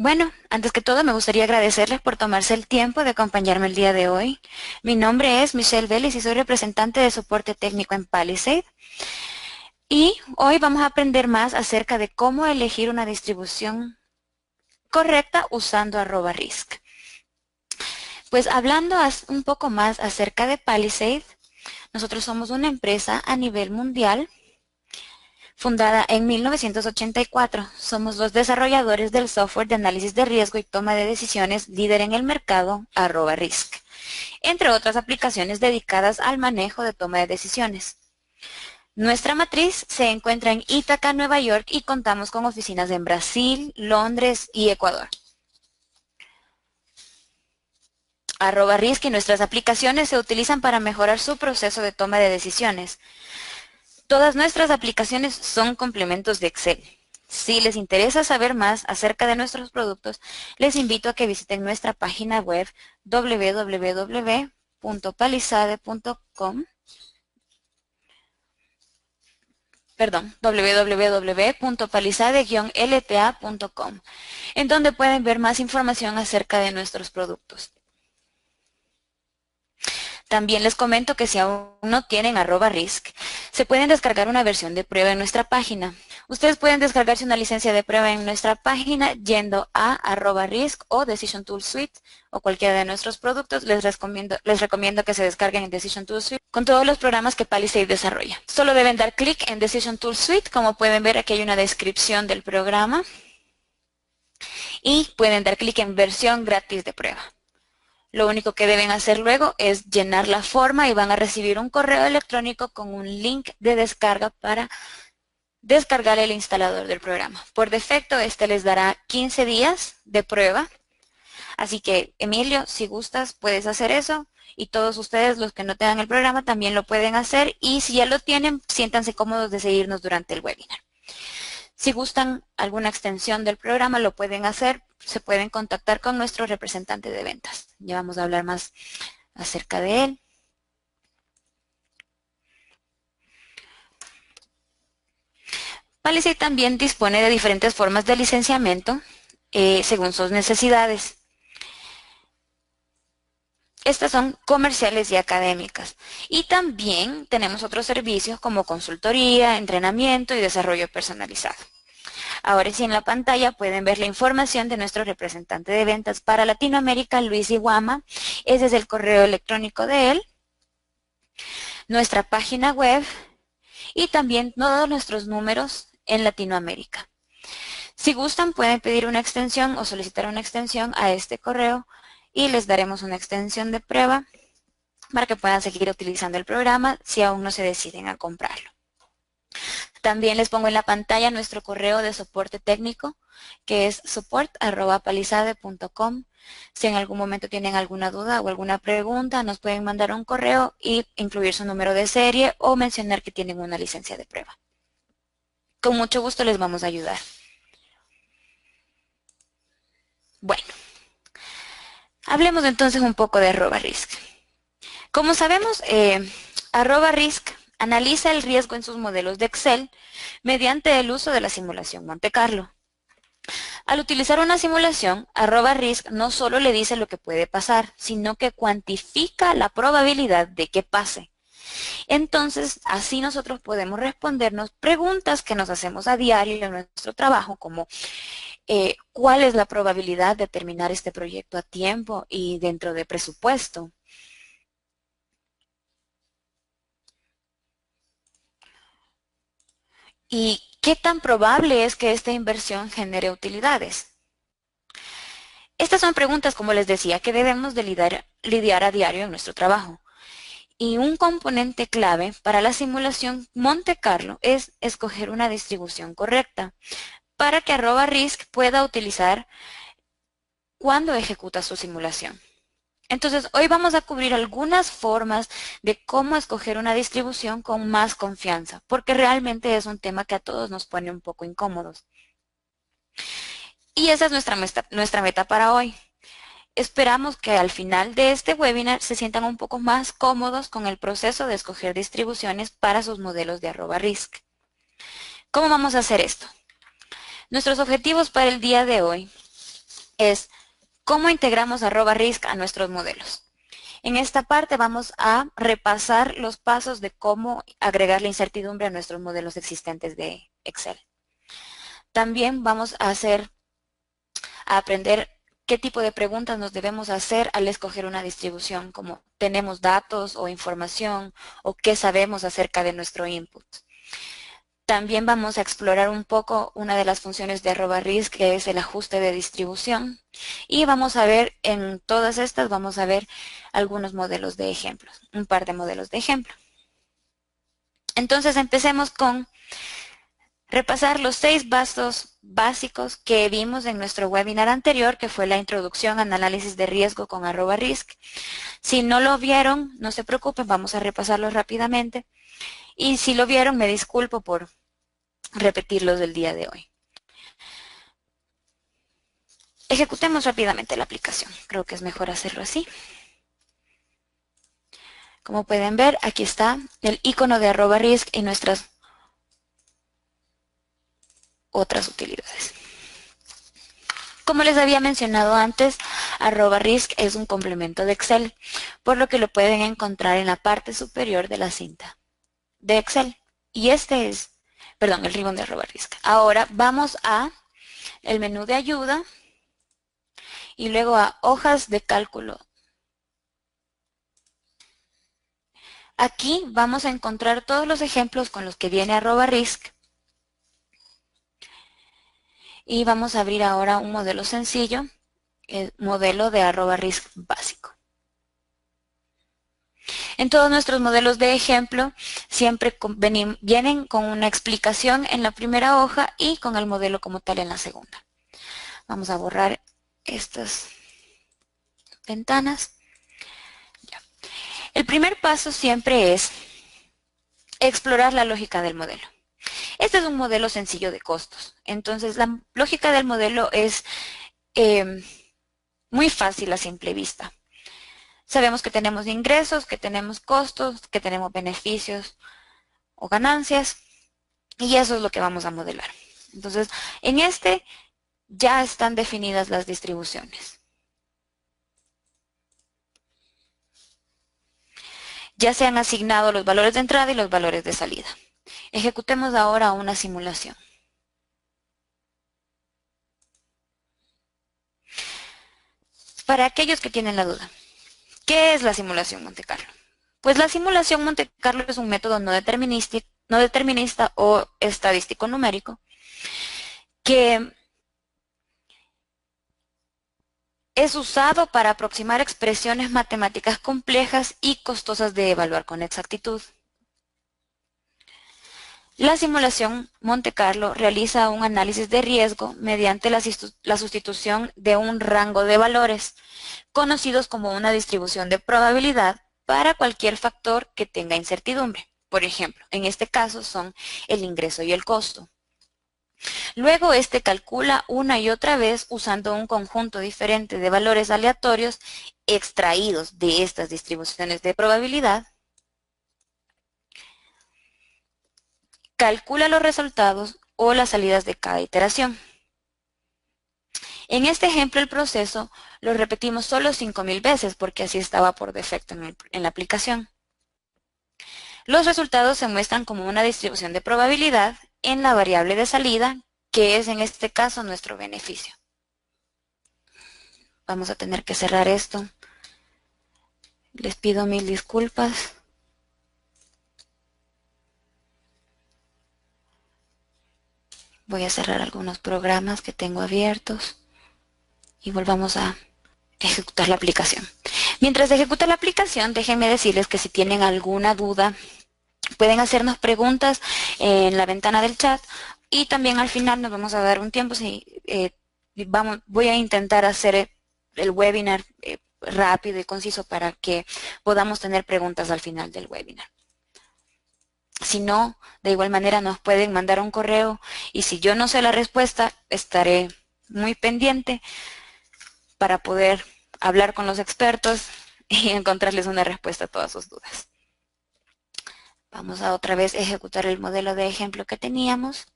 Bueno, antes que todo me gustaría agradecerles por tomarse el tiempo de acompañarme el día de hoy. Mi nombre es Michelle Vélez y soy representante de soporte técnico en Palisade. Y hoy vamos a aprender más acerca de cómo elegir una distribución correcta usando @risk. Pues hablando un poco más acerca de Palisade, nosotros somos una empresa a nivel mundial fundada en 1984. Somos los desarrolladores del software de análisis de riesgo y toma de decisiones líder en el mercado @risk, entre otras aplicaciones dedicadas al manejo de toma de decisiones. Nuestra matriz se encuentra en Ítaca, Nueva York, y contamos con oficinas en Brasil, Londres y Ecuador. @risk y nuestras aplicaciones se utilizan para mejorar su proceso de toma de decisiones. Todas nuestras aplicaciones son complementos de Excel. Si les interesa saber más acerca de nuestros productos, les invito a que visiten nuestra página web www.palisade.com, www.palisade-lta.com, en donde pueden ver más información acerca de nuestros productos. También les comento que si aún no tienen @risk, se pueden descargar una versión de prueba en nuestra página. Ustedes pueden descargarse una licencia de prueba en nuestra página yendo a @risk o Decision Tool Suite o cualquiera de nuestros productos. Les recomiendo que se descarguen en Decision Tool Suite con todos los programas que Palisade desarrolla. Solo deben dar clic en Decision Tool Suite. Como pueden ver, aquí hay una descripción del programa y pueden dar clic en versión gratis de prueba. Lo único que deben hacer luego es llenar la forma y van a recibir un correo electrónico con un link de descarga para descargar el instalador del programa. Por defecto, este les dará 15 días de prueba. Así que, Emilio, si gustas, puedes hacer eso. Y todos ustedes, los que no tengan el programa, también lo pueden hacer. Y si ya lo tienen, siéntanse cómodos de seguirnos durante el webinar. Si gustan alguna extensión del programa, lo pueden hacer. Se pueden contactar con nuestro representante de ventas. Ya vamos a hablar más acerca de él. Palisade también dispone de diferentes formas de licenciamiento según sus necesidades. Estas son comerciales y académicas. Y también tenemos otros servicios como consultoría, entrenamiento y desarrollo personalizado. Ahora sí, en la pantalla pueden ver la información de nuestro representante de ventas para Latinoamérica, Luis Iguama. Ese es el correo electrónico de él, nuestra página web y también todos nuestros números en Latinoamérica. Si gustan, pueden pedir una extensión o solicitar una extensión a este correo y les daremos una extensión de prueba para que puedan seguir utilizando el programa si aún no se deciden a comprarlo. También les pongo en la pantalla nuestro correo de soporte técnico, que es support@palisade.com. Si en algún momento tienen alguna duda o alguna pregunta, nos pueden mandar un correo y incluir su número de serie o mencionar que tienen una licencia de prueba. Con mucho gusto les vamos a ayudar. Bueno, hablemos entonces un poco de @risk. Como sabemos, @risk analiza el riesgo en sus modelos de Excel mediante el uso de la simulación Monte Carlo. Al utilizar una simulación, @risk no solo le dice lo que puede pasar, sino que cuantifica la probabilidad de que pase. Entonces, así nosotros podemos respondernos preguntas que nos hacemos a diario en nuestro trabajo, como ¿cuál es la probabilidad de terminar este proyecto a tiempo y dentro de presupuesto? ¿Y qué tan probable es que esta inversión genere utilidades? Estas son preguntas, como les decía, que debemos de lidiar a diario en nuestro trabajo. Y un componente clave para la simulación Monte Carlo es escoger una distribución correcta para que @risk pueda utilizar cuando ejecuta su simulación. Entonces, hoy vamos a cubrir algunas formas de cómo escoger una distribución con más confianza, porque realmente es un tema que a todos nos pone un poco incómodos. Y esa es nuestra meta para hoy. Esperamos que al final de este webinar se sientan un poco más cómodos con el proceso de escoger distribuciones para sus modelos de @risk. ¿Cómo vamos a hacer esto? Nuestros objetivos para el día de hoy es cómo integramos @risk a nuestros modelos. En esta parte vamos a repasar los pasos de cómo agregar la incertidumbre a nuestros modelos existentes de Excel. También vamos a aprender qué tipo de preguntas nos debemos hacer al escoger una distribución, como tenemos datos o información o qué sabemos acerca de nuestro input. También vamos a explorar un poco una de las funciones de @risk, que es el ajuste de distribución. Y vamos a ver, en todas estas, vamos a ver algunos modelos de ejemplos, un par de modelos de ejemplo. Entonces empecemos con repasar los 6 pasos básicos que vimos en nuestro webinar anterior, que fue la introducción al análisis de riesgo con @risk. Si no lo vieron, no se preocupen, vamos a repasarlo rápidamente. Y si lo vieron, me disculpo por repetirlos del día de hoy. Ejecutemos rápidamente la aplicación. Creo que es mejor hacerlo así. Como pueden ver, aquí está el icono de @risk y nuestras otras utilidades. Como les había mencionado antes, @risk es un complemento de Excel, por lo que lo pueden encontrar en la parte superior de la cinta de Excel. Y este es, perdón, el ribbon de @risk. Ahora vamos a el menú de ayuda y luego a hojas de cálculo. Aquí vamos a encontrar todos los ejemplos con los que viene @risk. Y vamos a abrir ahora un modelo sencillo, el modelo de @risk básico. En todos nuestros modelos de ejemplo siempre vienen con una explicación en la primera hoja y con el modelo como tal en la segunda. Vamos a borrar estas ventanas. Ya. El primer paso siempre es explorar la lógica del modelo. Este es un modelo sencillo de costos. Entonces, la lógica del modelo es muy fácil a simple vista. Sabemos que tenemos ingresos, que tenemos costos, que tenemos beneficios o ganancias, y eso es lo que vamos a modelar. Entonces, en este ya están definidas las distribuciones. Ya se han asignado los valores de entrada y los valores de salida. Ejecutemos ahora una simulación. Para aquellos que tienen la duda, ¿qué es la simulación Monte Carlo? Pues la simulación Monte Carlo es un método no determinista o estadístico numérico que es usado para aproximar expresiones matemáticas complejas y costosas de evaluar con exactitud. La simulación Monte Carlo realiza un análisis de riesgo mediante la sustitución de un rango de valores, conocidos como una distribución de probabilidad para cualquier factor que tenga incertidumbre. Por ejemplo, en este caso son el ingreso y el costo. Luego este calcula una y otra vez usando un conjunto diferente de valores aleatorios extraídos de estas distribuciones de probabilidad. Calcula los resultados o las salidas de cada iteración. En este ejemplo el proceso lo repetimos solo 5000 veces porque así estaba por defecto en la aplicación. Los resultados se muestran como una distribución de probabilidad en la variable de salida, que es en este caso nuestro beneficio. Vamos a tener que cerrar esto. Les pido mil disculpas. Voy a cerrar algunos programas que tengo abiertos y volvamos a ejecutar la aplicación. Mientras ejecuta la aplicación, déjenme decirles que si tienen alguna duda, pueden hacernos preguntas en la ventana del chat y también al final nos vamos a dar un tiempo. Voy a intentar hacer el webinar rápido y conciso para que podamos tener preguntas al final del webinar. Si no, de igual manera nos pueden mandar un correo y si yo no sé la respuesta, estaré muy pendiente para poder hablar con los expertos y encontrarles una respuesta a todas sus dudas. Vamos a otra vez ejecutar el modelo de ejemplo que teníamos.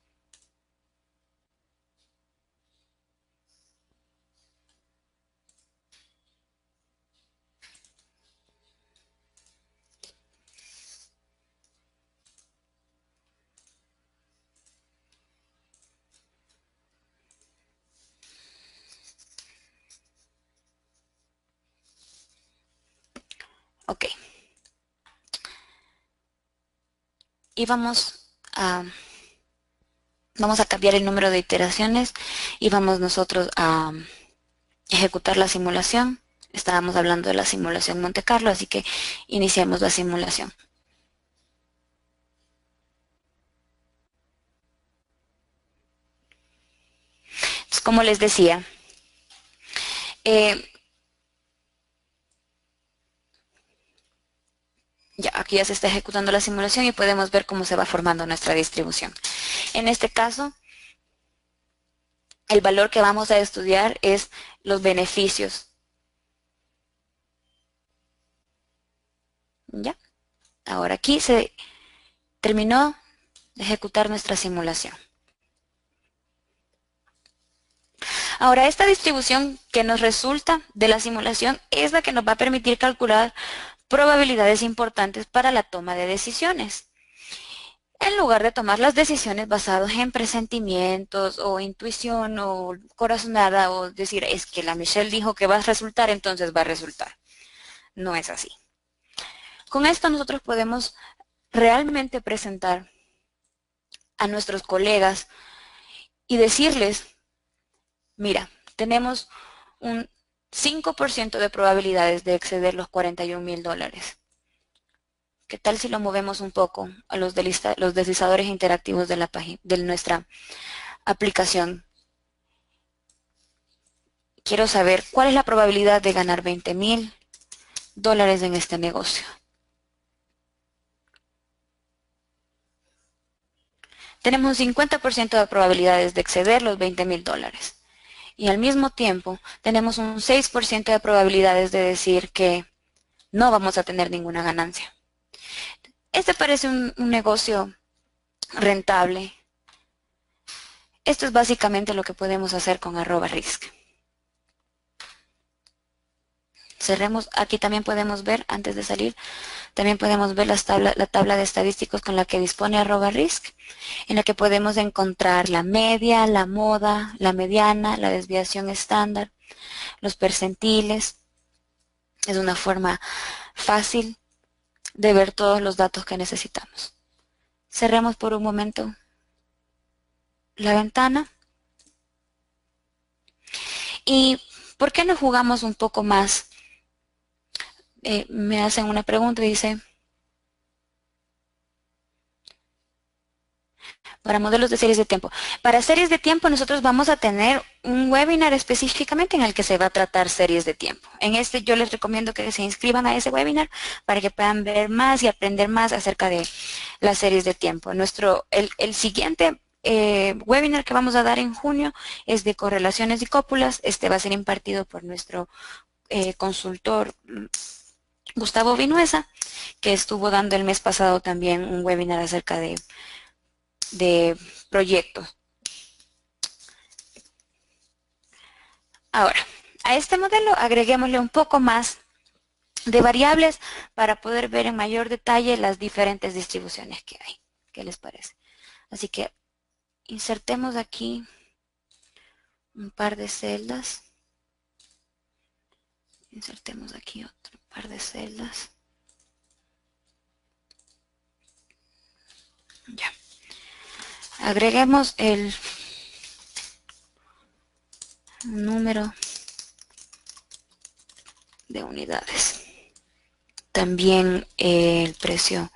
Ok. Y vamos a cambiar el número de iteraciones y vamos nosotros a ejecutar la simulación. Estábamos hablando de la simulación Monte Carlo, así que iniciamos la simulación. Entonces, como les decía, ya, aquí ya se está ejecutando la simulación y podemos ver cómo se va formando nuestra distribución. En este caso, el valor que vamos a estudiar es los beneficios. ¿Ya? Ahora aquí se terminó de ejecutar nuestra simulación. Ahora, esta distribución que nos resulta de la simulación es la que nos va a permitir calcular probabilidades importantes para la toma de decisiones. En lugar de tomar las decisiones basadas en presentimientos o intuición o corazonada o decir es que la Michelle dijo que va a resultar, entonces va a resultar. No es así. Con esto nosotros podemos realmente presentar a nuestros colegas y decirles, mira, tenemos un 5% de probabilidades de exceder los $41,000. ¿Qué tal si lo movemos un poco a los deslizadores interactivos de nuestra aplicación? Quiero saber cuál es la probabilidad de ganar $20,000 en este negocio. Tenemos un 50% de probabilidades de exceder los $20,000. Y al mismo tiempo tenemos un 6% de probabilidades de decir que no vamos a tener ninguna ganancia. Este parece un negocio rentable. Esto es básicamente lo que podemos hacer con @risk. Cerremos, aquí también podemos ver, antes de salir, también podemos ver la tabla de estadísticos con la que dispone @risk, en la que podemos encontrar la media, la moda, la mediana, la desviación estándar, los percentiles. Es una forma fácil de ver todos los datos que necesitamos. Cerremos por un momento la ventana. ¿Y por qué no jugamos un poco más? Me hacen una pregunta y dice, para modelos de series de tiempo. Para series de tiempo nosotros vamos a tener un webinar específicamente en el que se va a tratar series de tiempo. En este yo les recomiendo que se inscriban a ese webinar para que puedan ver más y aprender más acerca de las series de tiempo. El siguiente webinar que vamos a dar en junio es de correlaciones y cópulas. Este va a ser impartido por nuestro consultor Gustavo Vinuesa, que estuvo dando el mes pasado también un webinar acerca de proyectos. Ahora, a este modelo agreguémosle un poco más de variables para poder ver en mayor detalle las diferentes distribuciones que hay. ¿Qué les parece? Así que insertemos aquí un par de celdas. Insertemos aquí otro par de celdas. Ya. Agreguemos el número de unidades. También el precio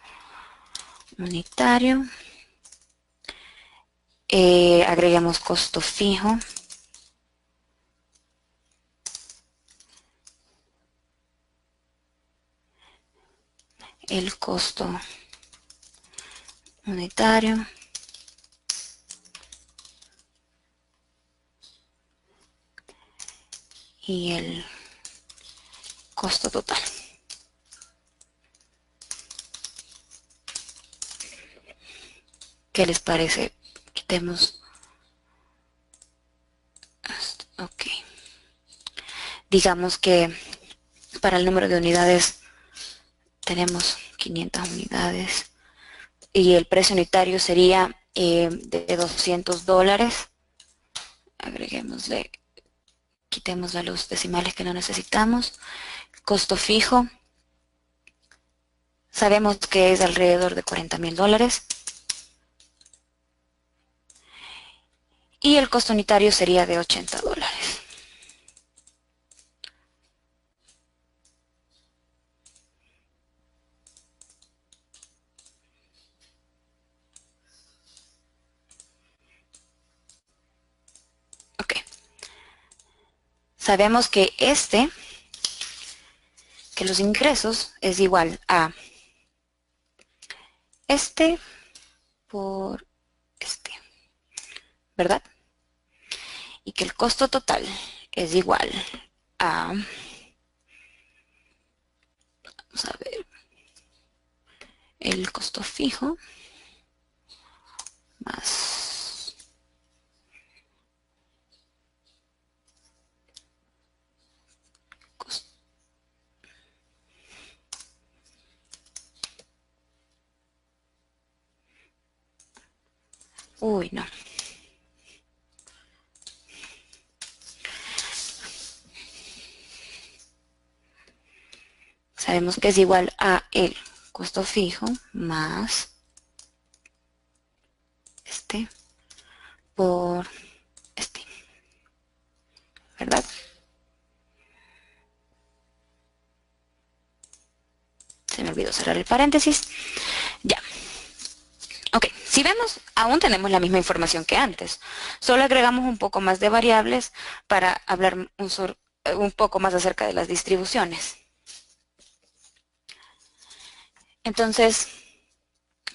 unitario. Agreguemos costo fijo. El costo unitario. Y el costo total. ¿Qué les parece? Quitemos. Ok. Digamos que para el número de unidades tenemos 500 unidades y el precio unitario sería de $200. Agreguémosle, quitémosle los decimales que no necesitamos. Costo fijo Sabemos que es alrededor de $40,000. Y el costo unitario sería de $80. Ok. Sabemos que los ingresos es igual a este por este, ¿verdad? Y que el costo total es igual a, vamos a ver, el costo fijo más costo. Uy, no. Sabemos que es igual a el costo fijo más este por este, ¿verdad? Se me olvidó cerrar el paréntesis. Ya. Ok, si vemos, aún tenemos la misma información que antes. Solo agregamos un poco más de variables para hablar un poco más acerca de las distribuciones. Entonces,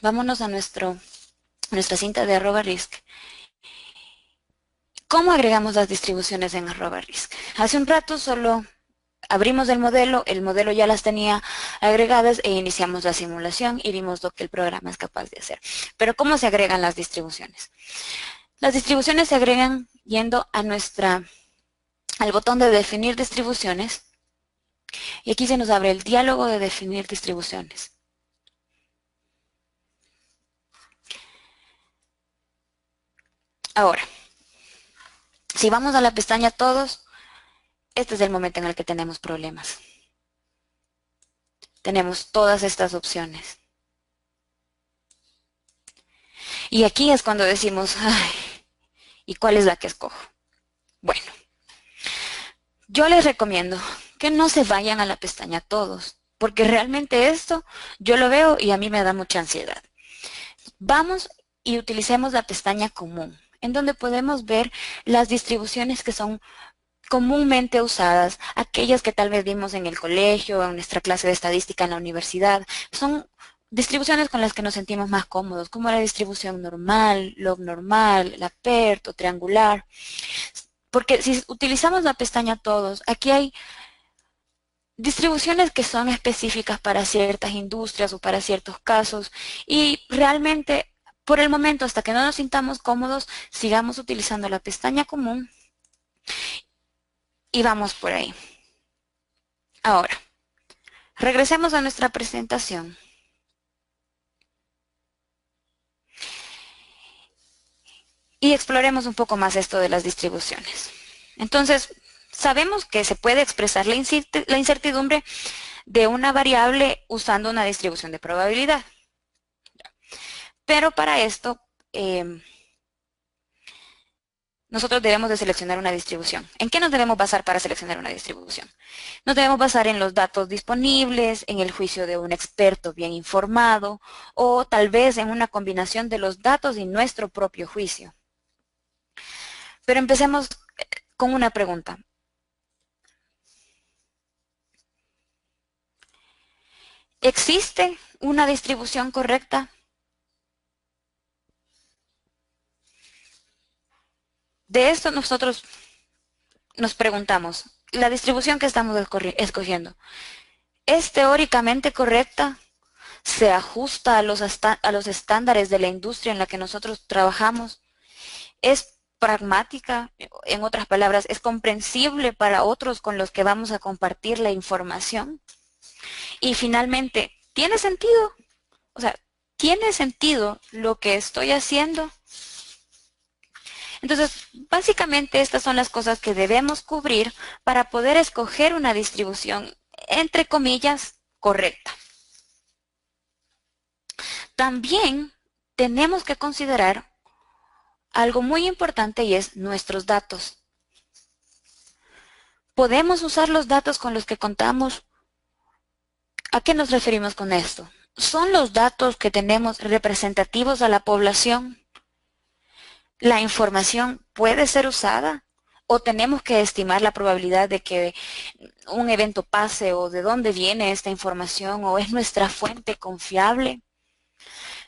vámonos a nuestra cinta de @risk. ¿Cómo agregamos las distribuciones en @risk? Hace un rato solo abrimos el modelo ya las tenía agregadas e iniciamos la simulación y vimos lo que el programa es capaz de hacer. Pero ¿cómo se agregan las distribuciones? Las distribuciones se agregan yendo a al botón de definir distribuciones y aquí se nos abre el diálogo de definir distribuciones. Ahora, si vamos a la pestaña Todos, este es el momento en el que tenemos problemas. Tenemos todas estas opciones. Y aquí es cuando decimos, ay, ¿y cuál es la que escojo? Bueno, yo les recomiendo que no se vayan a la pestaña Todos, porque realmente esto yo lo veo y a mí me da mucha ansiedad. Vamos y utilicemos la pestaña Común, en donde podemos ver las distribuciones que son comúnmente usadas, aquellas que tal vez vimos en el colegio, en nuestra clase de estadística en la universidad. Son distribuciones con las que nos sentimos más cómodos, como la distribución normal, log normal, la PERT o triangular. Porque si utilizamos la pestaña Todos, aquí hay distribuciones que son específicas para ciertas industrias o para ciertos casos y realmente por el momento hasta que no nos sintamos cómodos sigamos utilizando la pestaña común y vamos por ahí. Ahora, regresemos a nuestra presentación. Y exploremos un poco más esto de las distribuciones. Entonces, sabemos que se puede expresar la incertidumbre de una variable usando una distribución de probabilidad. Pero para esto, nosotros debemos de seleccionar una distribución. ¿En qué nos debemos basar para seleccionar una distribución? Nos debemos basar en los datos disponibles, en el juicio de un experto bien informado, o tal vez en una combinación de los datos y nuestro propio juicio. Pero empecemos con una pregunta. ¿Existe una distribución correcta? De esto nosotros nos preguntamos, ¿la distribución que estamos escogiendo es teóricamente correcta? ¿Se ajusta a los estándares de la industria en la que nosotros trabajamos? ¿Es pragmática? En otras palabras, ¿es comprensible para otros con los que vamos a compartir la información? Y finalmente, ¿tiene sentido? O sea, ¿tiene sentido lo que estoy haciendo? Entonces, básicamente estas son las cosas que debemos cubrir para poder escoger una distribución, entre comillas, correcta. También tenemos que considerar algo muy importante y es nuestros datos. ¿Podemos usar los datos con los que contamos? ¿A qué nos referimos con esto? ¿Son los datos que tenemos representativos a la población? ¿La información puede ser usada? ¿O tenemos que estimar la probabilidad de que un evento pase o de dónde viene esta información o es nuestra fuente confiable?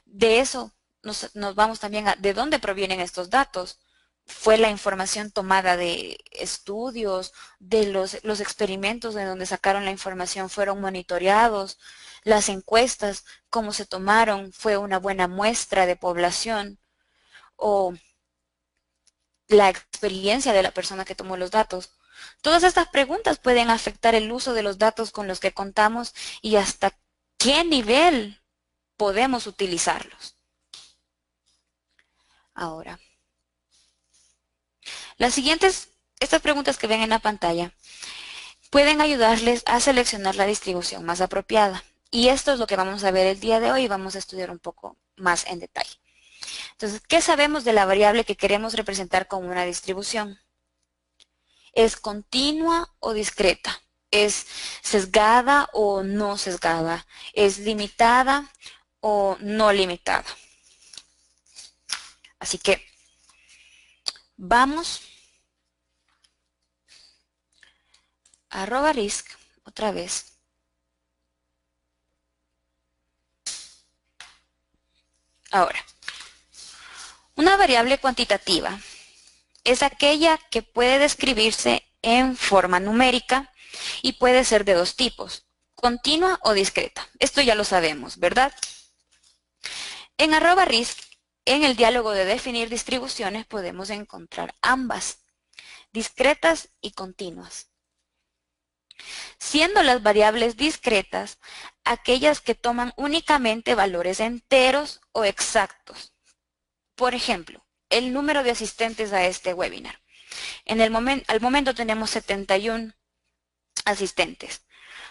De eso nos vamos también a de dónde provienen estos datos. ¿Fue la información tomada de estudios, de los experimentos de donde sacaron la información fueron monitoreados? ¿Las encuestas, cómo se tomaron, fue una buena muestra de población? ¿O la experiencia de la persona que tomó los datos? Todas estas preguntas pueden afectar el uso de los datos con los que contamos y hasta qué nivel podemos utilizarlos. Ahora, estas preguntas que ven en la pantalla pueden ayudarles a seleccionar la distribución más apropiada. Y esto es lo que vamos a ver el día de hoy y vamos a estudiar un poco más en detalle. Entonces, ¿qué sabemos de la variable que queremos representar con una distribución? ¿Es continua o discreta? ¿Es sesgada o no sesgada? ¿Es limitada o no limitada? Así que vamos a @risk otra vez. Ahora, una variable cuantitativa es aquella que puede describirse en forma numérica y puede ser de dos tipos, continua o discreta. Esto ya lo sabemos, ¿verdad? En @risk, en el diálogo de definir distribuciones, podemos encontrar ambas, discretas y continuas. Siendo las variables discretas aquellas que toman únicamente valores enteros o exactos. Por ejemplo, el número de asistentes a este webinar. Al momento tenemos 71 asistentes.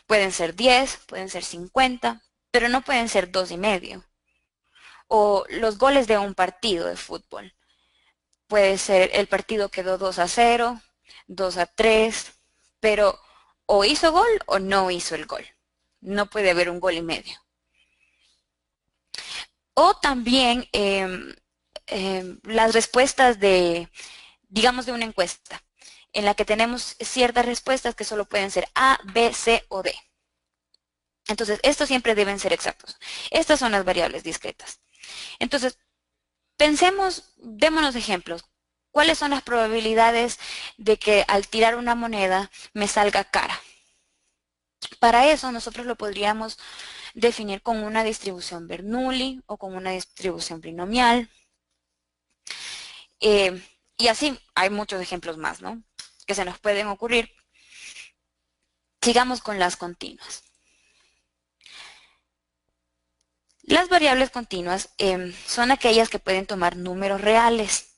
Pueden ser 10, pueden ser 50, pero no pueden ser 2,5. O los goles de un partido de fútbol. Puede ser el partido quedó 2-0, 2-3, pero o hizo gol o no hizo el gol. No puede haber un gol y medio. O también las respuestas digamos, de una encuesta, en la que tenemos ciertas respuestas que solo pueden ser A, B, C o D. Entonces, estos siempre deben ser exactos. Estas son las variables discretas. Entonces, démonos ejemplos. ¿Cuáles son las probabilidades de que al tirar una moneda me salga cara? Para eso nosotros lo podríamos definir con una distribución Bernoulli o con una distribución binomial. Y así hay muchos ejemplos más, ¿no?, que se nos pueden ocurrir. Sigamos con las continuas. Las variables continuas son aquellas que pueden tomar números reales.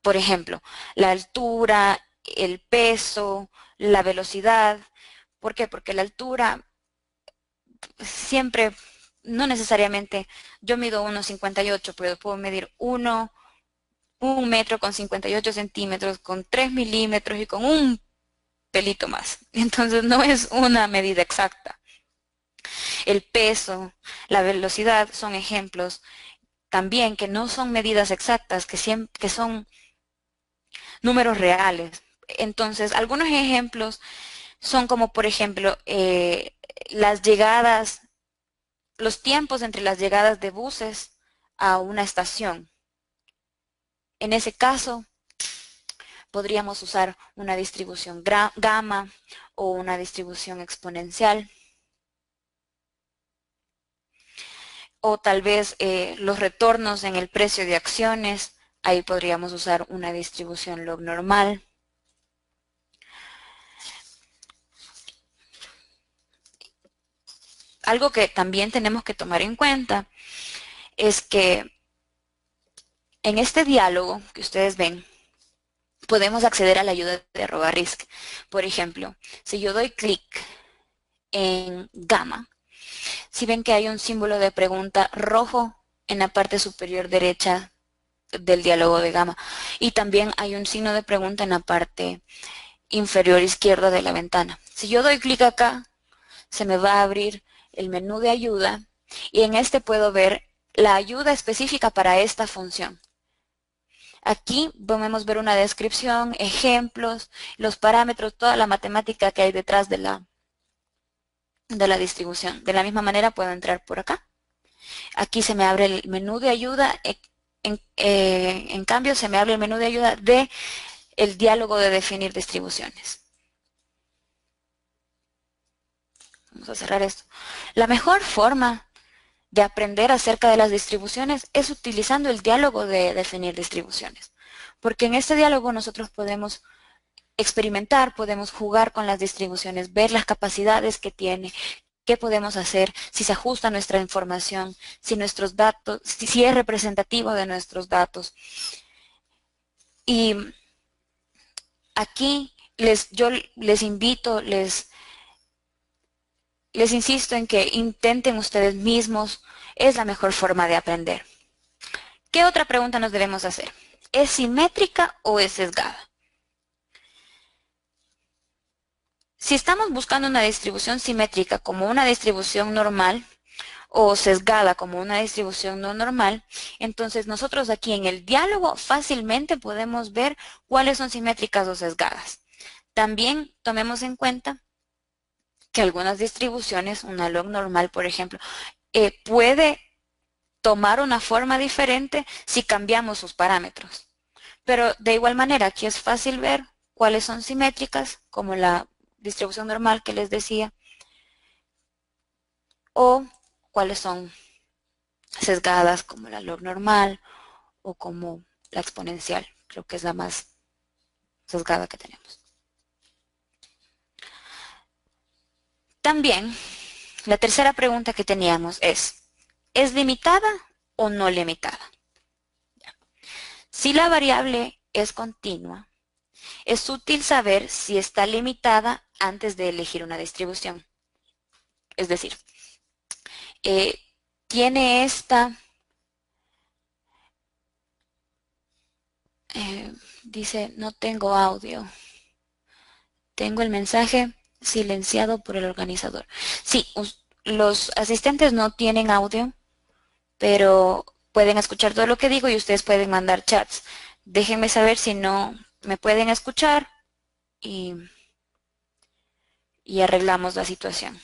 Por ejemplo, la altura, el peso, la velocidad. ¿Por qué? Porque la altura siempre, no necesariamente, yo mido 1,58, pero puedo medir 1 metro con 58 centímetros, con 3 milímetros y con un pelito más. Entonces no es una medida exacta. El peso, la velocidad son ejemplos también que no son medidas exactas, que son números reales. Entonces, algunos ejemplos son como, por ejemplo, las llegadas, los tiempos entre las llegadas de buses a una estación. En ese caso, podríamos usar una distribución gamma o una distribución exponencial. O tal vez los retornos en el precio de acciones, ahí podríamos usar una distribución log normal. Algo que también tenemos que tomar en cuenta es que en este diálogo que ustedes ven, podemos acceder a la ayuda de @risk. Por ejemplo, si yo doy clic en gamma, Si ven que hay un símbolo de pregunta rojo en la parte superior derecha del diálogo de gamma, y también hay un signo de pregunta en la parte inferior izquierda de la ventana. Si yo doy clic acá, se me va a abrir el menú de ayuda y en este puedo ver la ayuda específica para esta función. Aquí podemos ver una descripción, ejemplos, los parámetros, toda la matemática que hay detrás de la distribución. De la misma manera puedo entrar por acá. Aquí se me abre el menú de ayuda. En cambio, se me abre el menú de ayuda de el diálogo de definir distribuciones. Vamos a cerrar esto. La mejor forma de aprender acerca de las distribuciones es utilizando el diálogo de definir distribuciones. Porque en este diálogo nosotros podemos experimentar, podemos jugar con las distribuciones, ver las capacidades que tiene, qué podemos hacer, si se ajusta nuestra información, si nuestros datos, si es representativo de nuestros datos. Y aquí yo les invito, les insisto en que intenten ustedes mismos, es la mejor forma de aprender. ¿Qué otra pregunta nos debemos hacer? ¿Es simétrica o es sesgada? Si estamos buscando una distribución simétrica como una distribución normal o sesgada como una distribución no normal, entonces nosotros aquí en el diálogo fácilmente podemos ver cuáles son simétricas o sesgadas. También tomemos en cuenta que algunas distribuciones, una log normal por ejemplo, puede tomar una forma diferente si cambiamos sus parámetros. Pero de igual manera aquí es fácil ver cuáles son simétricas, como la distribución normal que les decía, o cuáles son sesgadas, como la log normal o como la exponencial. Creo que es la más sesgada que tenemos. También, la tercera pregunta que teníamos ¿es limitada o no limitada? Si la variable es continua, es útil saber si está limitada antes de elegir una distribución. Es decir, tiene esta, dice, no tengo audio. Tengo el mensaje silenciado por el organizador. Sí, los asistentes no tienen audio, pero pueden escuchar todo lo que digo y ustedes pueden mandar chats. Déjenme saber si no me pueden escuchar y arreglamos la situación.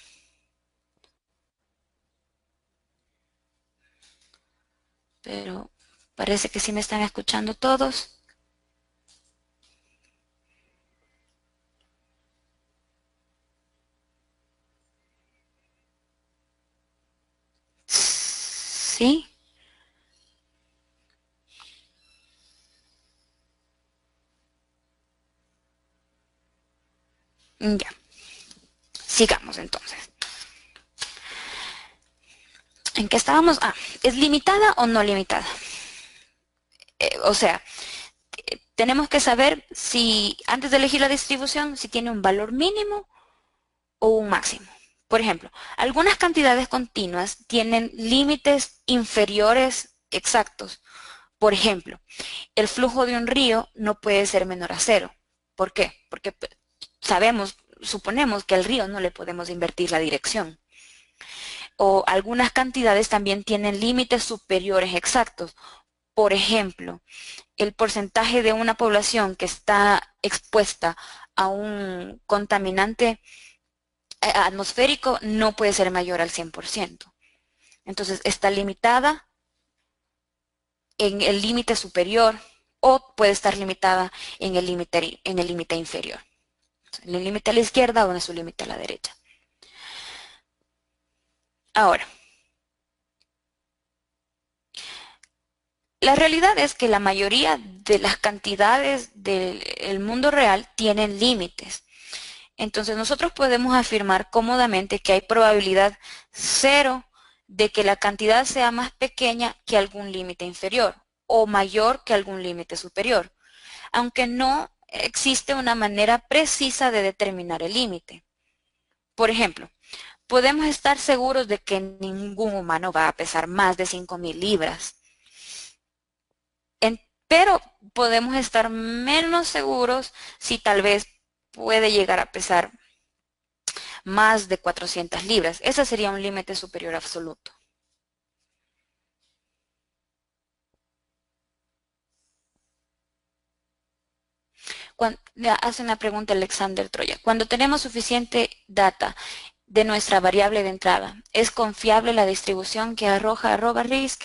Pero parece que sí me están escuchando todos. ¿Sí? Ya. Sigamos entonces. ¿En qué estábamos? ¿Es limitada o no limitada? O sea, tenemos que saber si, antes de elegir la distribución, si tiene un valor mínimo o un máximo. Por ejemplo, algunas cantidades continuas tienen límites inferiores exactos. Por ejemplo, el flujo de un río no puede ser menor a cero. ¿Por qué? Porque suponemos que al río no le podemos invertir la dirección. O algunas cantidades también tienen límites superiores exactos. Por ejemplo, el porcentaje de una población que está expuesta a un contaminante atmosférico no puede ser mayor al 100%. Entonces está limitada en el límite superior o puede estar limitada en el límite inferior. En el límite a la izquierda o en su límite a la derecha. Ahora, la realidad es que la mayoría de las cantidades del mundo real tienen límites. Entonces nosotros podemos afirmar cómodamente que hay probabilidad cero de que la cantidad sea más pequeña que algún límite inferior o mayor que algún límite superior, aunque no existe una manera precisa de determinar el límite. Por ejemplo, podemos estar seguros de que ningún humano va a pesar más de 5.000 libras. Pero podemos estar menos seguros si tal vez puede llegar a pesar más de 400 libras. Ese sería un límite superior absoluto. Hace una pregunta Alexander Troya. Cuando tenemos suficiente data de nuestra variable de entrada, ¿es confiable la distribución que arroja @risk?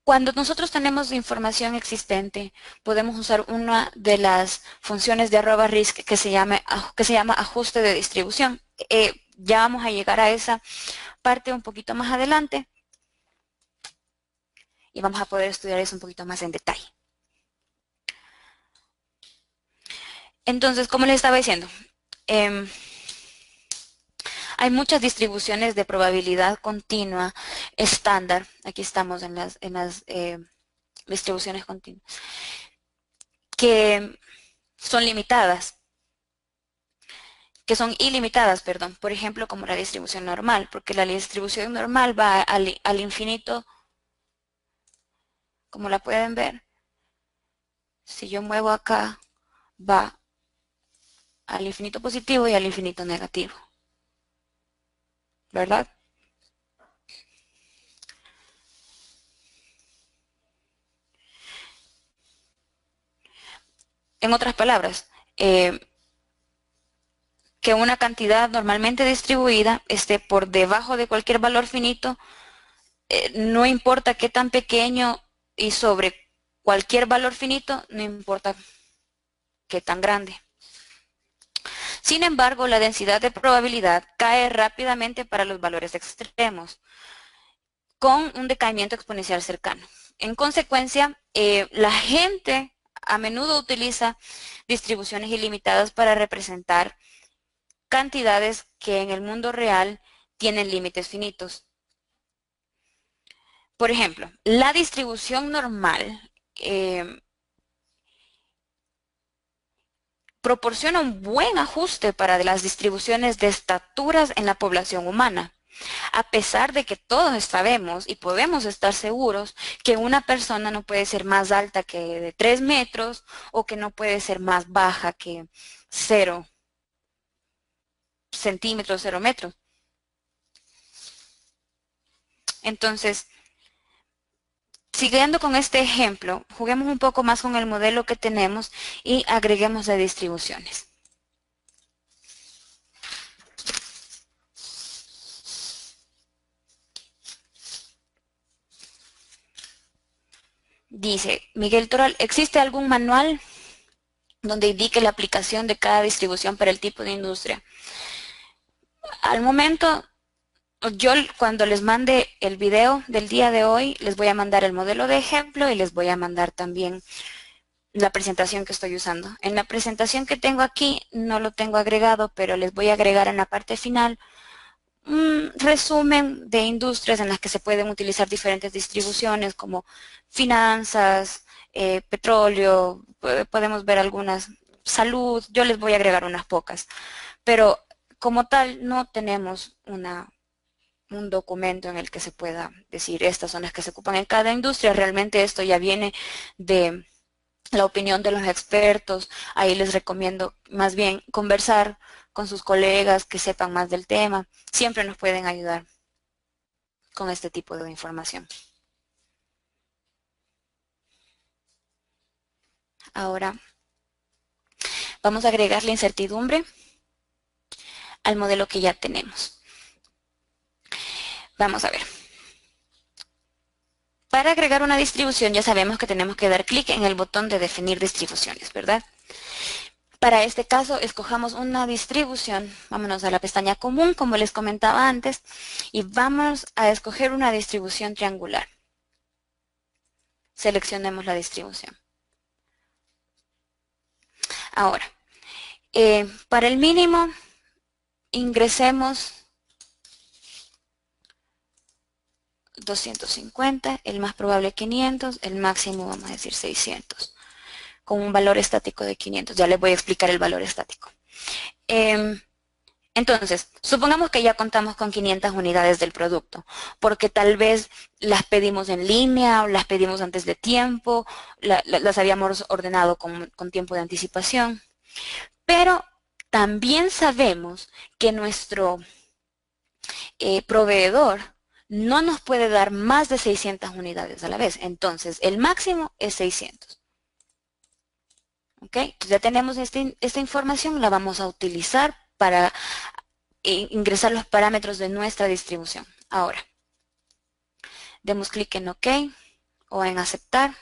Cuando nosotros tenemos información existente, podemos usar una de las funciones de @risk que se llama ajuste de distribución. Ya vamos a llegar a esa parte un poquito más adelante y vamos a poder estudiar eso un poquito más en detalle. Entonces, como les estaba diciendo, hay muchas distribuciones de probabilidad continua estándar. Aquí estamos en las distribuciones continuas que son limitadas, que son ilimitadas, perdón. Por ejemplo, como la distribución normal, porque la distribución normal va al infinito, como la pueden ver. Si yo muevo acá, va al infinito positivo y al infinito negativo, ¿verdad? En otras palabras, que una cantidad normalmente distribuida esté por debajo de cualquier valor finito, no importa qué tan pequeño, y sobre cualquier valor finito, no importa qué tan grande. Sin embargo, la densidad de probabilidad cae rápidamente para los valores extremos, con un decaimiento exponencial cercano. En consecuencia, la gente a menudo utiliza distribuciones ilimitadas para representar cantidades que en el mundo real tienen límites finitos. Por ejemplo, la distribución normal proporciona un buen ajuste para las distribuciones de estaturas en la población humana, a pesar de que todos sabemos y podemos estar seguros que una persona no puede ser más alta que de 3 metros o que no puede ser más baja que 0 centímetros, 0 metros. Entonces, siguiendo con este ejemplo, juguemos un poco más con el modelo que tenemos y agreguemos las distribuciones. Dice Miguel Toral, ¿existe algún manual donde indique la aplicación de cada distribución para el tipo de industria? Al momento, yo cuando les mande el video del día de hoy, les voy a mandar el modelo de ejemplo y les voy a mandar también la presentación que estoy usando. En la presentación que tengo aquí no lo tengo agregado, pero les voy a agregar en la parte final un resumen de industrias en las que se pueden utilizar diferentes distribuciones como finanzas, petróleo, podemos ver algunas, salud, yo les voy a agregar unas pocas, pero como tal no tenemos un documento en el que se pueda decir estas son las que se ocupan en cada industria. Realmente esto ya viene de la opinión de los expertos. Ahí les recomiendo más bien conversar con sus colegas que sepan más del tema. Siempre nos pueden ayudar con este tipo de información. Ahora vamos a agregar la incertidumbre al modelo que ya tenemos. Vamos a ver. Para agregar una distribución ya sabemos que tenemos que dar clic en el botón de definir distribuciones, ¿verdad? Para este caso, escojamos una distribución. Vámonos a la pestaña común, como les comentaba antes, y vamos a escoger una distribución triangular. Seleccionemos la distribución. Ahora, para el mínimo, ingresemos 250, el más probable 500, el máximo vamos a decir 600, con un valor estático de 500. Ya les voy a explicar el valor estático. Entonces, supongamos que ya contamos con 500 unidades del producto, porque tal vez las pedimos en línea o las pedimos antes de tiempo, las habíamos ordenado con tiempo de anticipación, pero también sabemos que nuestro proveedor no nos puede dar más de 600 unidades a la vez. Entonces, el máximo es 600. ¿Ok? Entonces ya tenemos esta información, la vamos a utilizar para ingresar los parámetros de nuestra distribución. Ahora, demos clic en OK o en aceptar.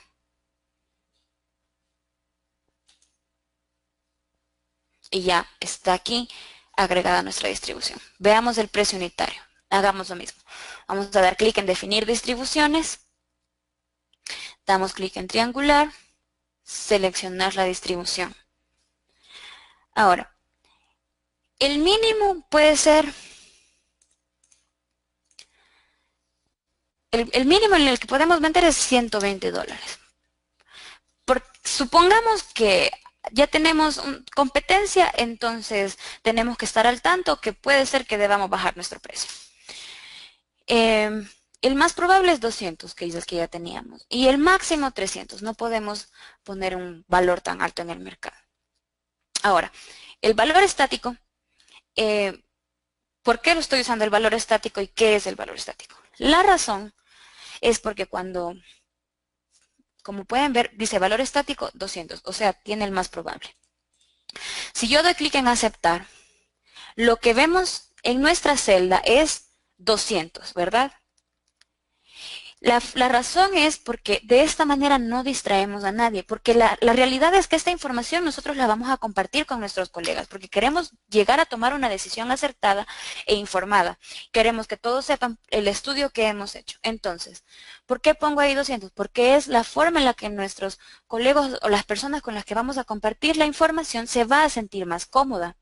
Y ya está aquí agregada nuestra distribución. Veamos el precio unitario. Hagamos lo mismo. Vamos a dar clic en definir distribuciones. Damos clic en triangular. Seleccionar la distribución. Ahora, el mínimo puede ser, el mínimo en el que podemos vender es $120. Supongamos que ya tenemos competencia, entonces tenemos que estar al tanto que puede ser que debamos bajar nuestro precio. El más probable es 200, que es el que ya teníamos, y el máximo 300. No podemos poner un valor tan alto en el mercado. Ahora, el valor estático, ¿por qué lo estoy usando el valor estático y qué es el valor estático? La razón es porque como pueden ver, dice valor estático 200, o sea, tiene el más probable. Si yo doy clic en aceptar, lo que vemos en nuestra celda es 200, ¿verdad? La razón es porque de esta manera no distraemos a nadie, porque la realidad es que esta información nosotros la vamos a compartir con nuestros colegas, porque queremos llegar a tomar una decisión acertada e informada. Queremos que todos sepan el estudio que hemos hecho. Entonces, ¿por qué pongo ahí 200? Porque es la forma en la que nuestros colegas o las personas con las que vamos a compartir la información se va a sentir más cómoda.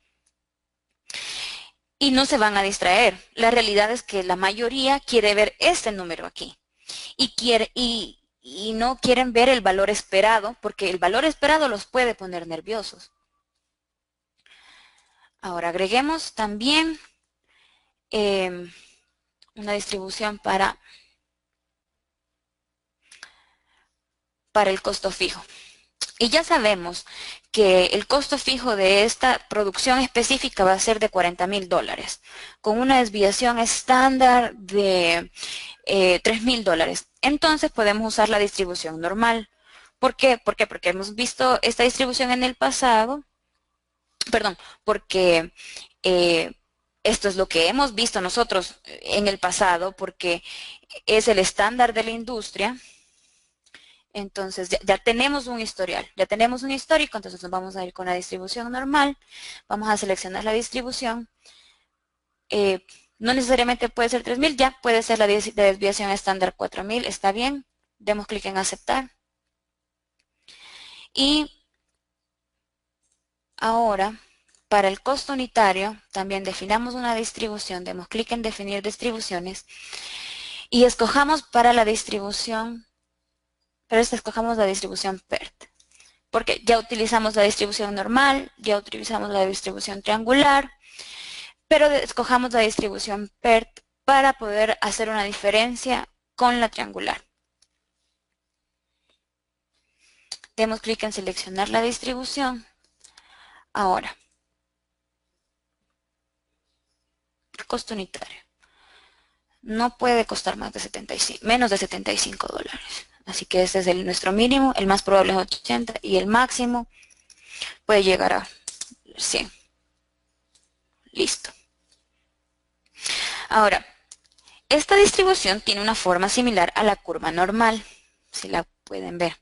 Y no se van a distraer. La realidad es que la mayoría quiere ver este número aquí. Y no quieren ver el valor esperado, porque el valor esperado los puede poner nerviosos. Ahora agreguemos también una distribución para el costo fijo. Y ya sabemos que el costo fijo de esta producción específica va a ser de $40,000, con una desviación estándar de $3,000. Entonces podemos usar la distribución normal. ¿Por qué? Porque hemos visto esta distribución en el pasado, perdón, porque esto es lo que hemos visto nosotros en el pasado, porque es el estándar de la industria. Entonces ya tenemos un historial, ya tenemos un histórico, entonces nos vamos a ir con la distribución normal, vamos a seleccionar la distribución, no necesariamente puede ser 3,000, ya puede ser la desviación estándar 4,000, está bien, demos clic en aceptar. Y ahora, para el costo unitario, también definamos una distribución, demos clic en definir distribuciones y escojamos para la distribución, escojamos la distribución PERT. Porque ya utilizamos la distribución normal, ya utilizamos la distribución triangular, pero escojamos la distribución PERT para poder hacer una diferencia con la triangular. Demos clic en seleccionar la distribución. Ahora, el costo unitario no puede costar más de menos de $75. Así que ese es nuestro mínimo, el más probable es 80 y el máximo puede llegar a 100. Listo. Ahora, esta distribución tiene una forma similar a la curva normal, si la pueden ver,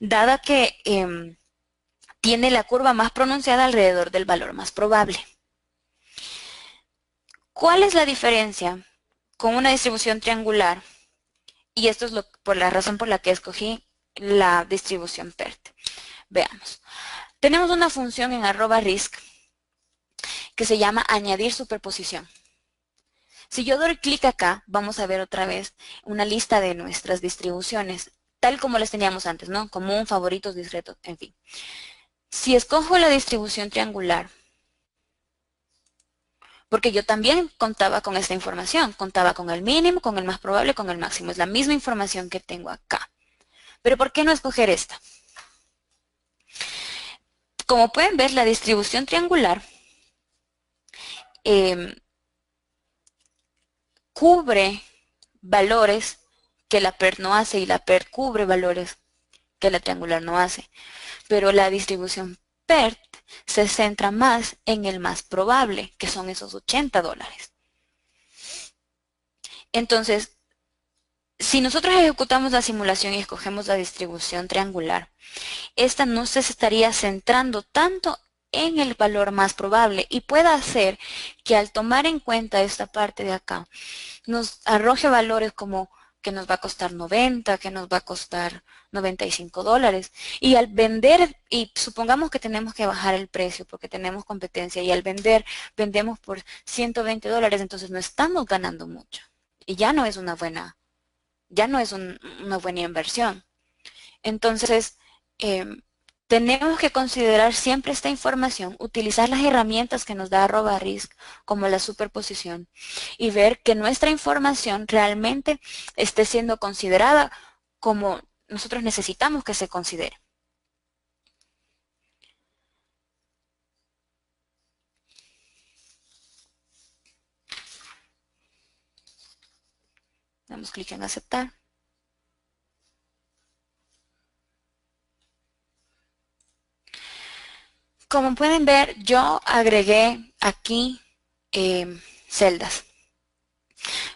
dada que tiene la curva más pronunciada alrededor del valor más probable. ¿Cuál es la diferencia con una distribución triangular? Y esto es por la razón por la que escogí la distribución PERT. Veamos. Tenemos una función en @risk que se llama añadir superposición. Si yo doy clic acá, vamos a ver otra vez una lista de nuestras distribuciones, tal como las teníamos antes, ¿no? Común, favoritos, discretos, en fin. Si escojo la distribución triangular, porque yo también contaba con esta información, contaba con el mínimo, con el más probable, con el máximo. Es la misma información que tengo acá. Pero ¿por qué no escoger esta? Como pueden ver, la distribución triangular eh, cubre valores que la PERT no hace y la PERT cubre valores que la triangular no hace. Pero la distribución PERT se centra más en el más probable, que son esos $80. Entonces, si nosotros ejecutamos la simulación y escogemos la distribución triangular, esta no se estaría centrando tanto en el valor más probable y puede hacer que al tomar en cuenta esta parte de acá, nos arroje valores como que nos va a costar 90, que nos va a costar $95. Y al vender, y supongamos que tenemos que bajar el precio porque tenemos competencia y al vender, vendemos por $120, entonces no estamos ganando mucho. Y ya no es una buena, ya no es una buena inversión. Entonces, eh, tenemos que considerar siempre esta información, utilizar las herramientas que nos da @risk como la superposición y ver que nuestra información realmente esté siendo considerada como nosotros necesitamos que se considere. Damos clic en aceptar. Como pueden ver, yo agregué aquí celdas,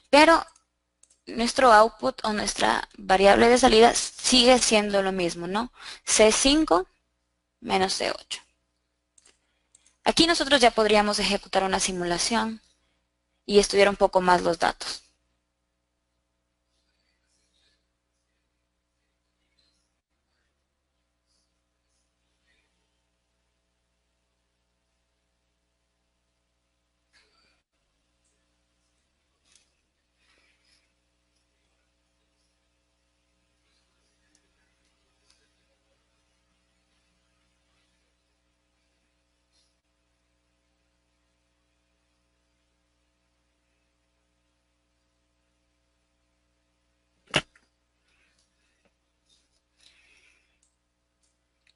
pero nuestro output o nuestra variable de salida sigue siendo lo mismo, ¿no? C5 menos C8. Aquí nosotros ya podríamos ejecutar una simulación y estudiar un poco más los datos.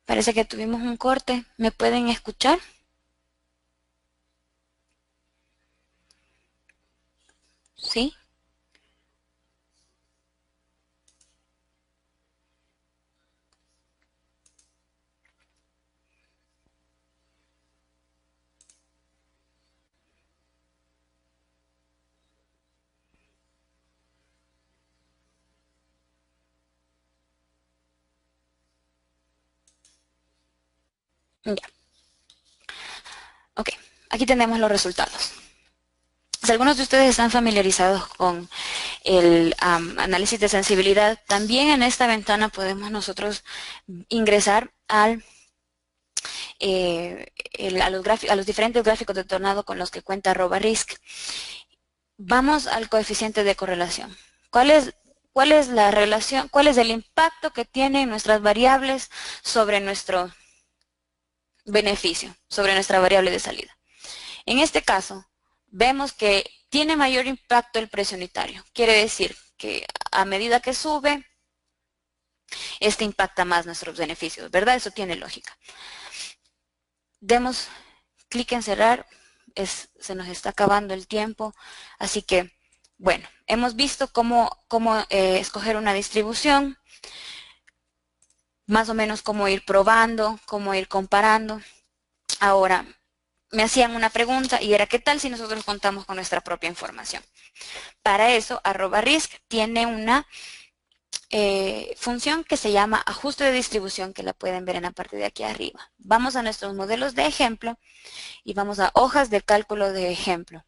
Parece que tuvimos un corte. ¿Me pueden escuchar? ¿Sí? Ya. Ok. Aquí tenemos los resultados. Si algunos de ustedes están familiarizados con el análisis de sensibilidad, también en esta ventana podemos nosotros ingresar a los diferentes gráficos de tornado con los que cuenta @risk. Vamos al coeficiente de correlación. ¿Cuál es la relación? ¿Cuál es el impacto que tienen nuestras variables sobre nuestro beneficio, sobre nuestra variable de salida? En este caso, vemos que tiene mayor impacto el precio unitario. Quiere decir que a medida que sube, este impacta más nuestros beneficios, ¿verdad? Eso tiene lógica. Demos clic en cerrar. Se nos está acabando el tiempo, así que, bueno, hemos visto cómo escoger una distribución, más o menos cómo ir probando, cómo ir comparando. Ahora, me hacían una pregunta y era, ¿qué tal si nosotros contamos con nuestra propia información? Para eso, @risk tiene una función que se llama ajuste de distribución, que la pueden ver en la parte de aquí arriba. Vamos a nuestros modelos de ejemplo y vamos a hojas de cálculo de ejemplo.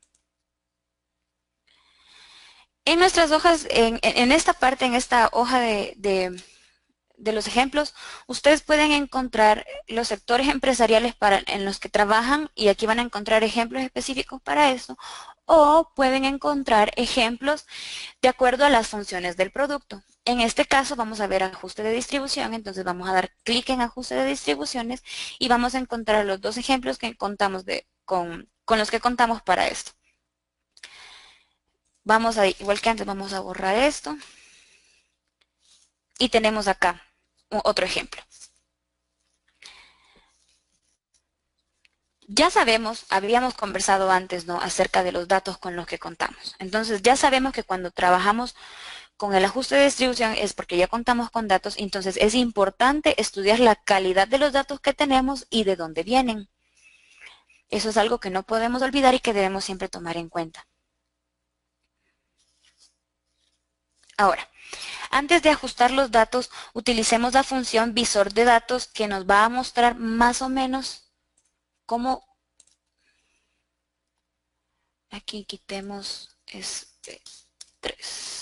En nuestras hojas, en esta parte, en esta hoja de los ejemplos, ustedes pueden encontrar los sectores empresariales en los que trabajan y aquí van a encontrar ejemplos específicos para eso, o pueden encontrar ejemplos de acuerdo a las funciones del producto. En este caso vamos a ver ajuste de distribución, entonces vamos a dar clic en ajuste de distribuciones y vamos a encontrar los dos ejemplos que contamos con con los que contamos para esto. Vamos a, igual que antes, vamos a borrar esto. Y tenemos acá otro ejemplo. Ya sabemos, habíamos conversado antes, ¿no?, acerca de los datos con los que contamos. Entonces, ya sabemos que cuando trabajamos con el ajuste de distribución es porque ya contamos con datos, entonces es importante estudiar la calidad de los datos que tenemos y de dónde vienen. Eso es algo que no podemos olvidar y que debemos siempre tomar en cuenta. Ahora, antes de ajustar los datos, utilicemos la función visor de datos que nos va a mostrar más o menos cómo. Aquí quitemos este 3.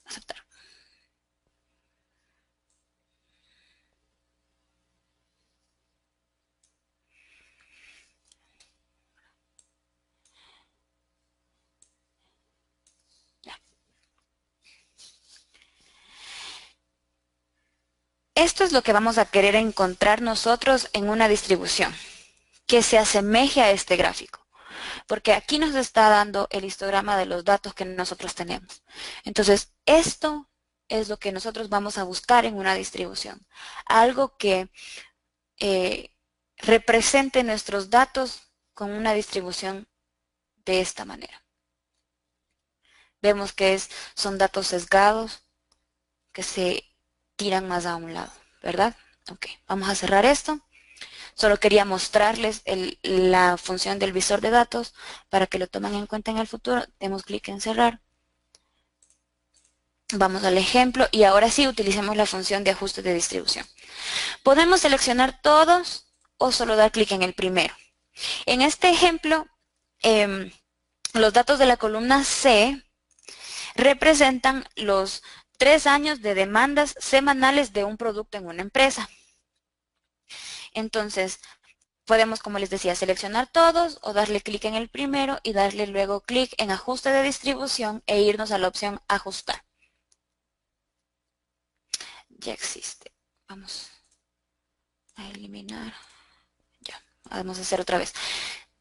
Aceptar. Ya. Esto es lo que vamos a querer encontrar nosotros en una distribución que se asemeje a este gráfico, porque aquí nos está dando el histograma de los datos que nosotros tenemos. Entonces, esto es lo que nosotros vamos a buscar en una distribución, algo que represente nuestros datos con una distribución de esta manera. Vemos que son datos sesgados que se tiran más a un lado, ¿verdad? Ok, vamos a cerrar esto. Solo quería mostrarles la función del visor de datos para que lo tomen en cuenta en el futuro. Demos clic en cerrar. Vamos al ejemplo y ahora sí utilicemos la función de ajuste de distribución. Podemos seleccionar todos o solo dar clic en el primero. En este ejemplo, los datos de la columna C representan los 3 años de demandas semanales de un producto en una empresa. Entonces, podemos, como les decía, seleccionar todos o darle clic en el primero y darle luego clic en ajuste de distribución e irnos a la opción ajustar. Ya existe. Vamos a eliminar. Ya, vamos a hacer otra vez.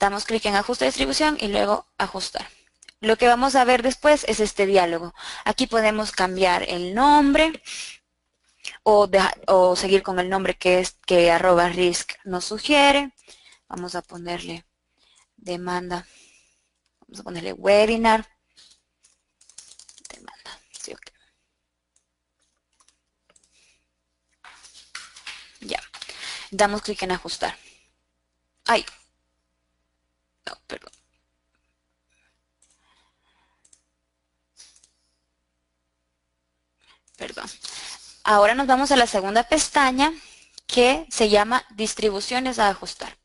Damos clic en ajuste de distribución y luego ajustar. Lo que vamos a ver después es este diálogo. Aquí podemos cambiar el nombre o seguir con el nombre que @risk nos sugiere. Vamos a ponerle demanda. Vamos a ponerle webinar. Demanda. Sí, ok. Ya. Damos clic en ajustar. Ay. No, perdón. Perdón. Ahora nos vamos a la segunda pestaña que se llama distribuciones a ajustar.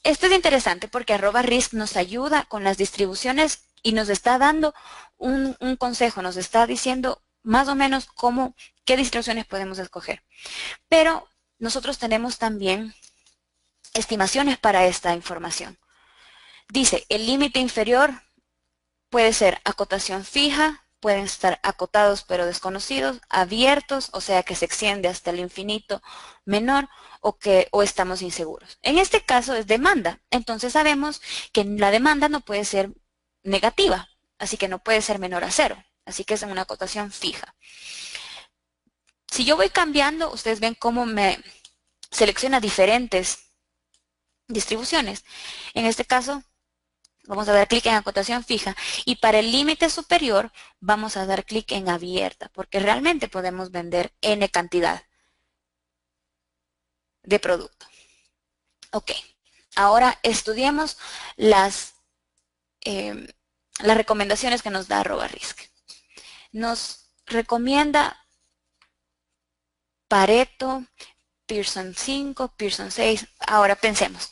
Esto es interesante porque @risk nos ayuda con las distribuciones y nos está dando un consejo, nos está diciendo más o menos qué distribuciones podemos escoger. Pero nosotros tenemos también estimaciones para esta información. Dice, el límite inferior puede ser acotación fija, pueden estar acotados pero desconocidos, abiertos, o sea que se extiende hasta el infinito menor o estamos inseguros. En este caso es demanda, entonces sabemos que la demanda no puede ser negativa, así que no puede ser menor a 0, así que es una acotación fija. Si yo voy cambiando, ustedes ven cómo me selecciona diferentes distribuciones. En este caso, vamos a dar clic en acotación fija y para el límite superior vamos a dar clic en abierta porque realmente podemos vender N cantidad de producto. Ok, ahora estudiemos las recomendaciones que nos da @risk. Nos recomienda Pareto, Pearson 5, Pearson 6. Ahora pensemos.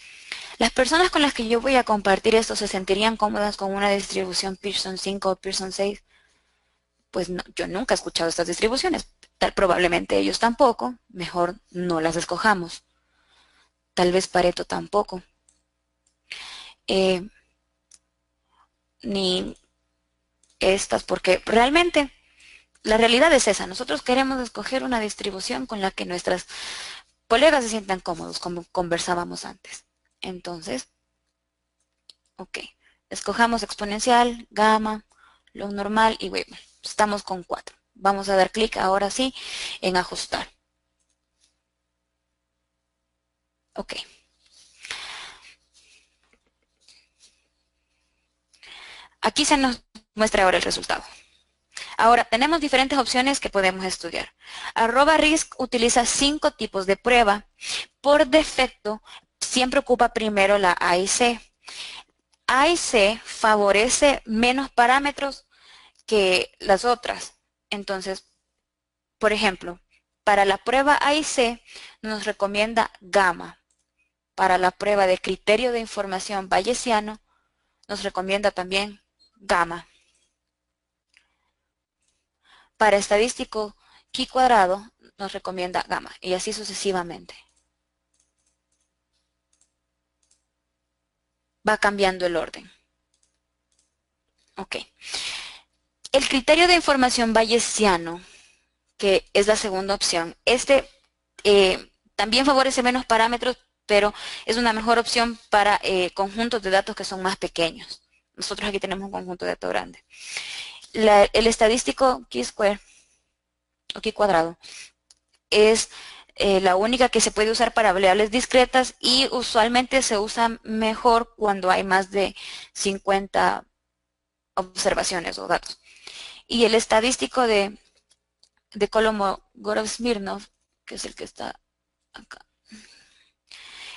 Las personas con las que yo voy a compartir esto se sentirían cómodas con una distribución Pearson 5 o Pearson 6. Pues no, yo nunca he escuchado estas distribuciones. Probablemente ellos tampoco. Mejor no las escojamos. Tal vez Pareto tampoco. Ni estas, porque realmente la realidad es esa. Nosotros queremos escoger una distribución con la que nuestras colegas se sientan cómodos, como conversábamos antes. Entonces, Ok. Escojamos exponencial, gamma, log normal y Weber. Estamos con 4. Vamos a dar clic ahora sí en ajustar. Ok. Aquí se nos muestra ahora el resultado. Ahora, tenemos diferentes opciones que podemos estudiar. @RISC utiliza 5 tipos de prueba. Por defecto, siempre ocupa primero la A y C. A y C favorece menos parámetros que las otras. Entonces, por ejemplo, para la prueba A y C nos recomienda gamma. Para la prueba de criterio de información bayesiano nos recomienda también gamma. Para estadístico chi cuadrado nos recomienda gamma y así sucesivamente. Va cambiando el orden. Ok. El criterio de información bayesiano, que es la segunda opción, también favorece menos parámetros, pero es una mejor opción para conjuntos de datos que son más pequeños. Nosotros aquí tenemos un conjunto de datos grande. El estadístico chi-square o chi cuadrado es la única que se puede usar para variables discretas y usualmente se usa mejor cuando hay más de 50 observaciones o datos. Y el estadístico de Kolmogorov-Smirnov, que es el que está acá,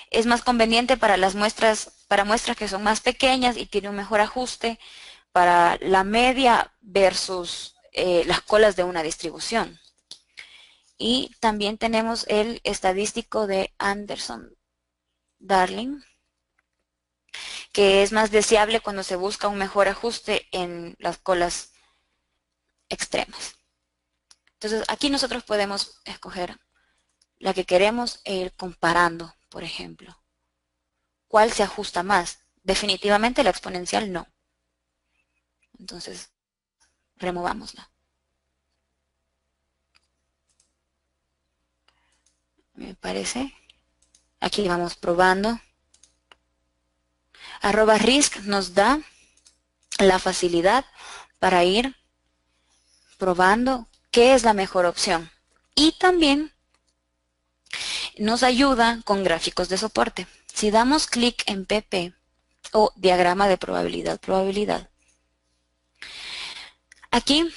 es más conveniente para muestras que son más pequeñas y tiene un mejor ajuste para la media versus las colas de una distribución. Y también tenemos el estadístico de Anderson-Darling, que es más deseable cuando se busca un mejor ajuste en las colas extremas. Entonces, aquí nosotros podemos escoger la que queremos e ir comparando, por ejemplo. ¿Cuál se ajusta más? Definitivamente la exponencial no. Entonces, removámosla. Me parece. Aquí vamos probando. @RISC nos da la facilidad para ir probando qué es la mejor opción. Y también nos ayuda con gráficos de soporte. Si damos clic en PP o diagrama de probabilidad, aquí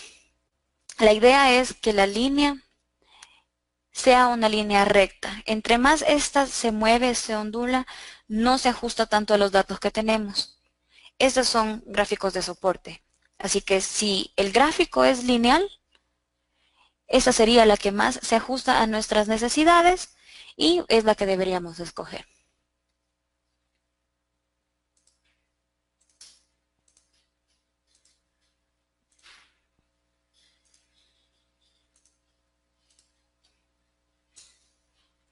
la idea es que la línea sea una línea recta. Entre más esta se mueve, se ondula, no se ajusta tanto a los datos que tenemos. Estos son gráficos de soporte. Así que si el gráfico es lineal, esa sería la que más se ajusta a nuestras necesidades y es la que deberíamos escoger.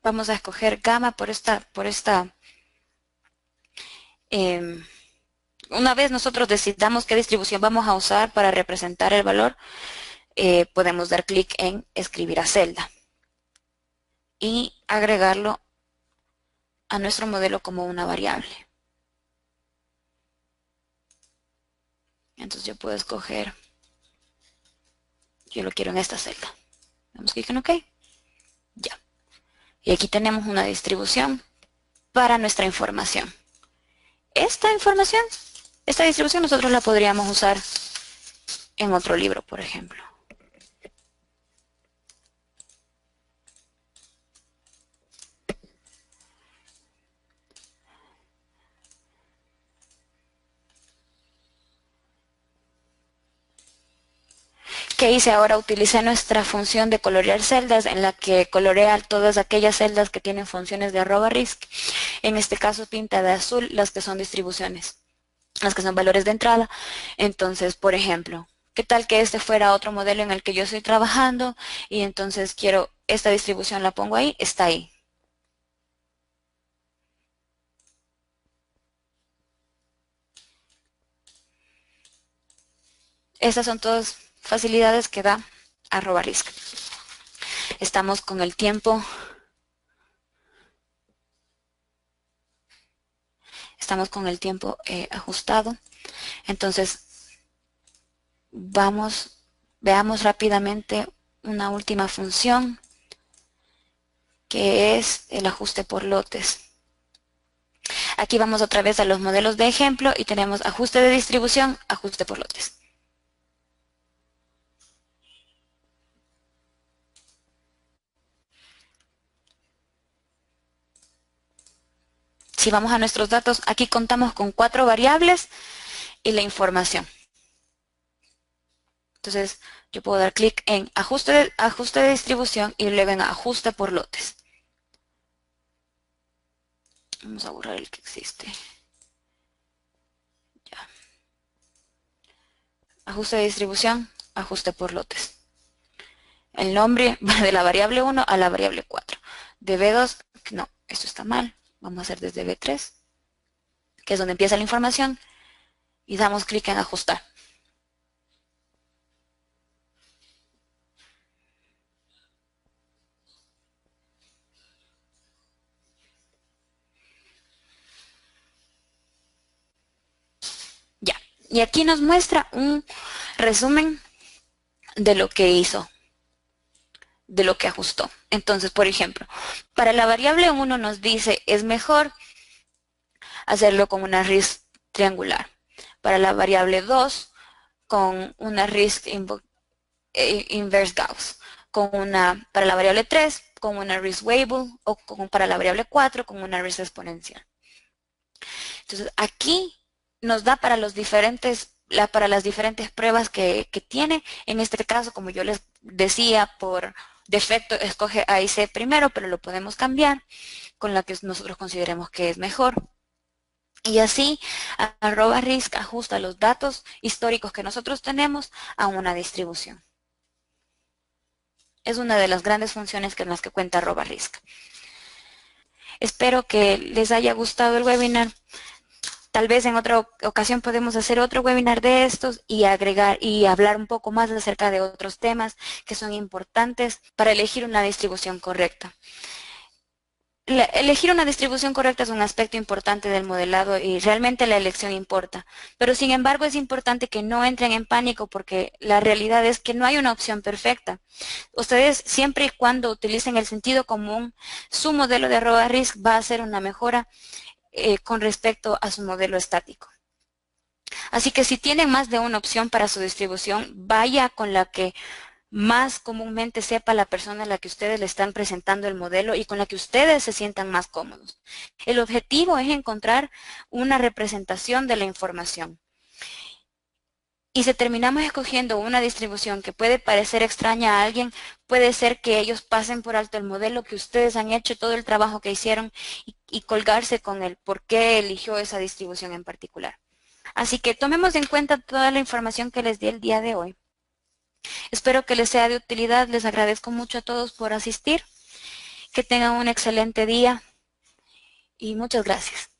Vamos a escoger gamma eh, una vez nosotros decidamos qué distribución vamos a usar para representar el valor, podemos dar clic en escribir a celda y agregarlo a nuestro modelo como una variable. Entonces yo puedo escoger, yo lo quiero en esta celda. Damos clic en OK. Ya. Y aquí tenemos una distribución para nuestra información. Esta información, esta distribución nosotros la podríamos usar en otro libro, por ejemplo. ¿Qué hice ahora? Utilicé nuestra función de colorear celdas en la que colorea todas aquellas celdas que tienen funciones de @RISC. En este caso pinta de azul las que son distribuciones, las que son valores de entrada. Entonces, por ejemplo, ¿qué tal que este fuera otro modelo en el que yo estoy trabajando y entonces quiero esta distribución, la pongo ahí? Está ahí. Estas son todas facilidades que da @RISC. Estamos con el tiempo estamos con el tiempo ajustado. Entonces, veamos rápidamente una última función, que es el ajuste por lotes. Aquí vamos otra vez a los modelos de ejemplo y tenemos ajuste de distribución, ajuste por lotes. Si vamos a nuestros datos, aquí contamos con 4 variables y la información. Entonces, yo puedo dar clic en ajuste de distribución y luego en ajuste por lotes. Vamos a borrar el que existe. Ya. Ajuste de distribución, ajuste por lotes. El nombre va de la variable 1 a la variable 4. De B2, no, esto está mal. Vamos a hacer desde B3, que es donde empieza la información, y damos clic en ajustar. Ya, y aquí nos muestra un resumen de lo que hizo, de lo que ajustó. Entonces, por ejemplo, para la variable 1 nos dice, es mejor hacerlo con una RISC triangular. Para la variable 2, con una RISC inverse Gauss. Para la variable 3, con una RISC Weibull, o para la variable 4, con una RISC exponencial. Entonces, aquí nos da para las diferentes pruebas que tiene. En este caso, como yo les decía, por defecto escoge A y C primero, pero lo podemos cambiar con la que nosotros consideremos que es mejor. Y así, @RISC ajusta los datos históricos que nosotros tenemos a una distribución. Es una de las grandes funciones con las que cuenta @RISC. Espero que les haya gustado el webinar. Tal vez en otra ocasión podemos hacer otro webinar de estos y agregar y hablar un poco más acerca de otros temas que son importantes para elegir una distribución correcta. Elegir una distribución correcta es un aspecto importante del modelado y realmente la elección importa. Pero sin embargo es importante que no entren en pánico porque la realidad es que no hay una opción perfecta. Ustedes siempre y cuando utilicen el sentido común, su modelo de @RISC va a ser una mejora con respecto a su modelo estático. Así que si tienen más de una opción para su distribución, vaya con la que más comúnmente sepa la persona a la que ustedes le están presentando el modelo y con la que ustedes se sientan más cómodos. El objetivo es encontrar una representación de la información. Y si terminamos escogiendo una distribución que puede parecer extraña a alguien, puede ser que ellos pasen por alto el modelo que ustedes han hecho, todo el trabajo que hicieron y colgarse con el por qué eligió esa distribución en particular. Así que tomemos en cuenta toda la información que les di el día de hoy. Espero que les sea de utilidad. Les agradezco mucho a todos por asistir. Que tengan un excelente día y muchas gracias.